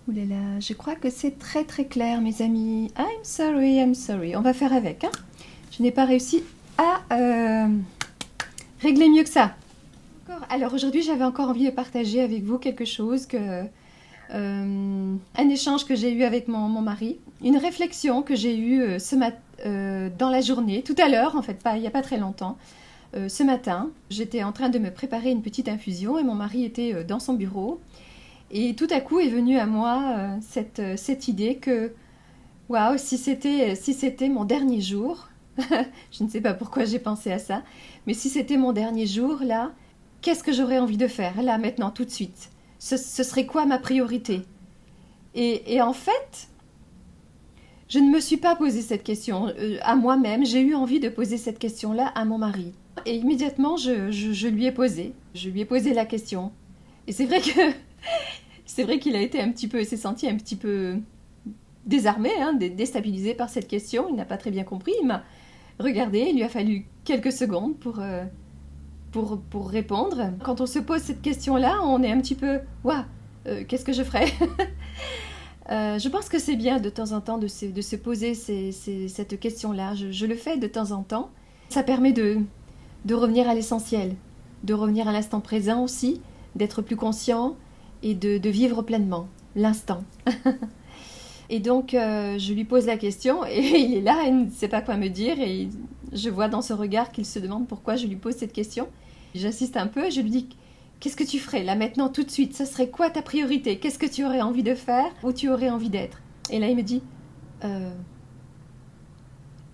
Ouh là là, je crois que c'est très très clair, mes amis. I'm sorry, I'm sorry. On va faire avec, hein. Je n'ai pas réussi à régler mieux que ça. Alors aujourd'hui, j'avais encore envie de partager avec vous quelque chose un échange que j'ai eu avec mon mari, une réflexion que j'ai eue dans la journée, tout à l'heure, en fait, il n'y a pas très longtemps. Ce matin, j'étais en train de me préparer une petite infusion et mon mari était dans son bureau. Et tout à coup est venue à moi cette idée que, waouh, si c'était mon dernier jour, je ne sais pas pourquoi j'ai pensé à ça, mais si c'était mon dernier jour, là, qu'est-ce que j'aurais envie de faire, là, maintenant, tout de suite? Ce serait quoi ma priorité? Et en fait, je ne me suis pas posé cette question à moi-même, j'ai eu envie de poser cette question-là à mon mari. Et immédiatement, je lui ai posé la question. Et c'est vrai que c'est vrai qu'il a été s'est senti un petit peu désarmé, hein, déstabilisé par cette question. Il n'a pas très bien compris. Il m'a regardé. Il lui a fallu quelques secondes pour répondre. Quand on se pose cette question-là, on est un petit peu waouh, qu'est-ce que je ferais? Je pense que c'est bien de temps en temps de se poser cette question-là. Je le fais de temps en temps. Ça permet de revenir à l'essentiel, de revenir à l'instant présent aussi, d'être plus conscient et de vivre pleinement l'instant. Et donc, je lui pose la question et il est là, il ne sait pas quoi me dire et je vois dans ce regard qu'il se demande pourquoi je lui pose cette question. J'insiste un peu et je lui dis « Qu'est-ce que tu ferais là maintenant tout de suite? Ce serait quoi ta priorité? Qu'est-ce que tu aurais envie de faire? Où tu aurais envie d'être ?» Et là, il me dit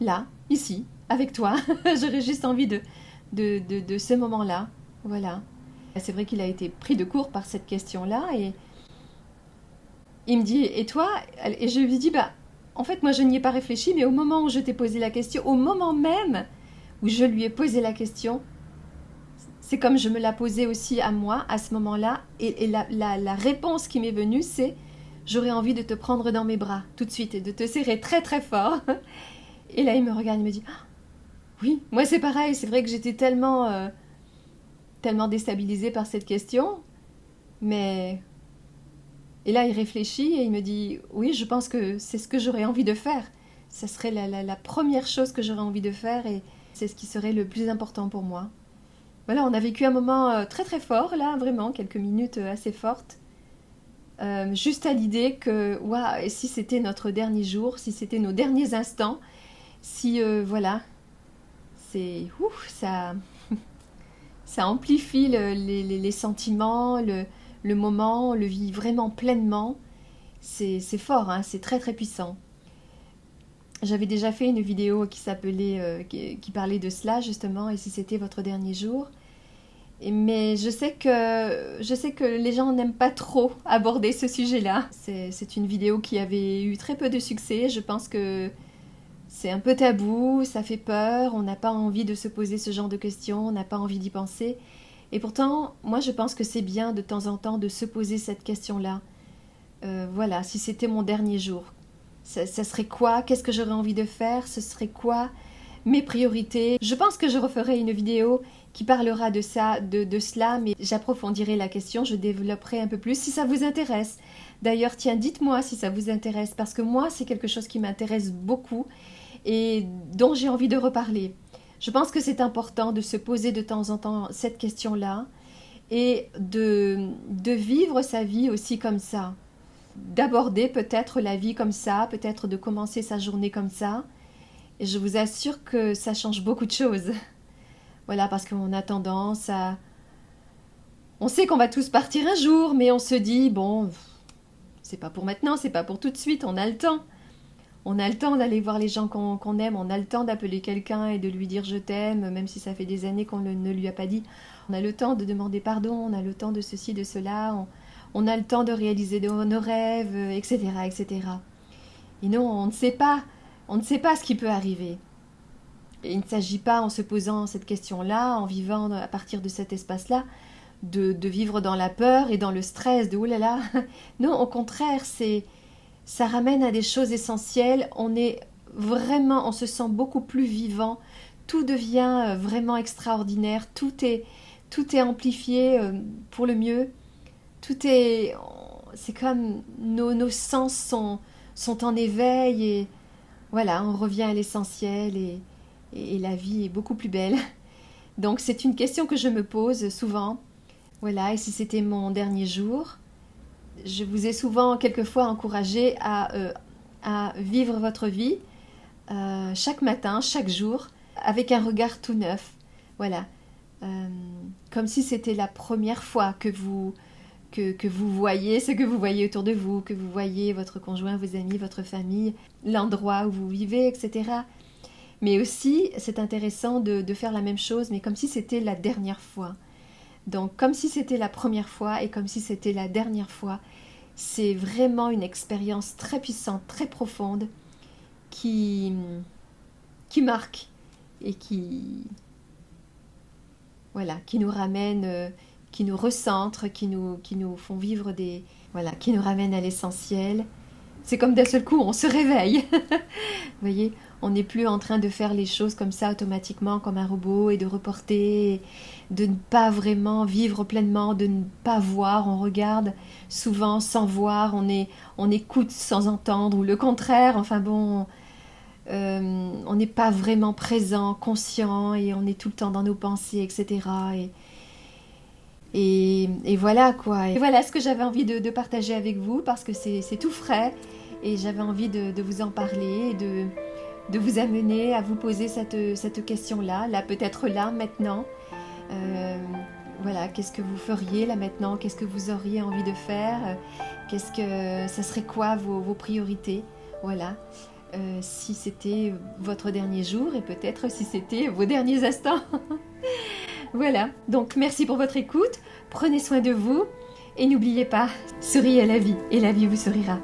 là, ici, avec toi. J'aurais juste envie de ce moment-là. Voilà. C'est vrai qu'il a été pris de court par cette question-là et il me dit « Et toi ?» Et je lui dis « En fait, moi, je n'y ai pas réfléchi, mais au moment où je t'ai posé la question, au moment même où je lui ai posé la question, c'est comme je me la posais aussi à moi, à ce moment-là, et la réponse qui m'est venue, c'est « J'aurais envie de te prendre dans mes bras, tout de suite, et de te serrer très très fort. » Et là, il me regarde, il me dit « Oui, moi c'est pareil, c'est vrai que j'étais tellement déstabilisée par cette question, mais... » Et là, il réfléchit et il me dit « Oui, je pense que c'est ce que j'aurais envie de faire. Ça serait la première chose que j'aurais envie de faire et c'est ce qui serait le plus important pour moi. » Voilà, on a vécu un moment très très fort, là, vraiment, quelques minutes assez fortes. Juste à l'idée que, waouh, et si c'était notre dernier jour, si c'était nos derniers instants, si, voilà, c'est... ça amplifie les sentiments, le moment, on le vit vraiment pleinement. C'est fort, hein, c'est très très puissant. J'avais déjà fait une vidéo qui parlait de cela justement, et si c'était votre dernier jour. Mais je sais que les gens n'aiment pas trop aborder ce sujet-là. C'est une vidéo qui avait eu très peu de succès. Je pense que c'est un peu tabou, ça fait peur, on n'a pas envie de se poser ce genre de questions, on n'a pas envie d'y penser. Et pourtant, moi je pense que c'est bien de temps en temps de se poser cette question-là. Voilà, si c'était mon dernier jour, ça serait quoi? Qu'est-ce que j'aurais envie de faire? Ce serait quoi mes priorités? Je pense que je referai une vidéo qui parlera de ça, de cela, mais j'approfondirai la question, je développerai un peu plus si ça vous intéresse. D'ailleurs, tiens, dites-moi si ça vous intéresse, parce que moi, c'est quelque chose qui m'intéresse beaucoup et dont j'ai envie de reparler. Je pense que c'est important de se poser de temps en temps cette question-là et de vivre sa vie aussi comme ça. D'aborder peut-être la vie comme ça, peut-être de commencer sa journée comme ça. Et je vous assure que ça change beaucoup de choses. Voilà, parce qu'on a tendance à... On sait qu'on va tous partir un jour, mais on se dit, bon, c'est pas pour maintenant, c'est pas pour tout de suite, on a le temps. On a le temps d'aller voir les gens qu'on aime, on a le temps d'appeler quelqu'un et de lui dire je t'aime, même si ça fait des années qu'on ne lui a pas dit. On a le temps de demander pardon, on a le temps de ceci, de cela, on a le temps de réaliser nos rêves, etc., etc. Et non, on ne sait pas ce qui peut arriver. Et il ne s'agit pas, en se posant cette question-là, en vivant à partir de cet espace-là, de vivre dans la peur et dans le stress, de « oh là là ». Non, au contraire, ça ramène à des choses essentielles. On se sent beaucoup plus vivant. Tout devient vraiment extraordinaire. Tout est amplifié pour le mieux. c'est comme nos sens sont en éveil et voilà, on revient à l'essentiel et la vie est beaucoup plus belle. Donc c'est une question que je me pose souvent. Voilà, et si c'était mon dernier jour, je vous ai souvent quelquefois encouragé à vivre votre vie chaque matin, chaque jour, avec un regard tout neuf. Voilà, comme si c'était la première fois que vous voyez ce que vous voyez autour de vous, que vous voyez votre conjoint, vos amis, votre famille, l'endroit où vous vivez, etc. Mais aussi, c'est intéressant de faire la même chose, mais comme si c'était la dernière fois. Donc, comme si c'était la première fois et comme si c'était la dernière fois, c'est vraiment une expérience très puissante, très profonde, qui marque et voilà, qui nous ramène, qui nous recentre, qui nous font vivre voilà, qui nous ramène à l'essentiel. C'est comme d'un seul coup, on se réveille. Vous voyez, on n'est plus en train de faire les choses comme ça automatiquement, comme un robot, et de reporter, de ne pas vraiment vivre pleinement, de ne pas voir. On regarde souvent sans voir, on écoute sans entendre, ou le contraire. Enfin bon, on n'est pas vraiment présent, conscient, et on est tout le temps dans nos pensées, etc. Et voilà quoi. Et voilà ce que j'avais envie de partager avec vous, parce que c'est tout frais. Et j'avais envie de vous en parler, et de vous amener à vous poser cette question-là, là peut-être là, maintenant. Voilà, qu'est-ce que vous feriez là maintenant? Qu'est-ce que vous auriez envie de faire? Ça serait quoi vos priorités? Voilà. Si c'était votre dernier jour et peut-être si c'était vos derniers instants. Voilà, donc merci pour votre écoute, prenez soin de vous et n'oubliez pas, souriez à la vie et la vie vous sourira.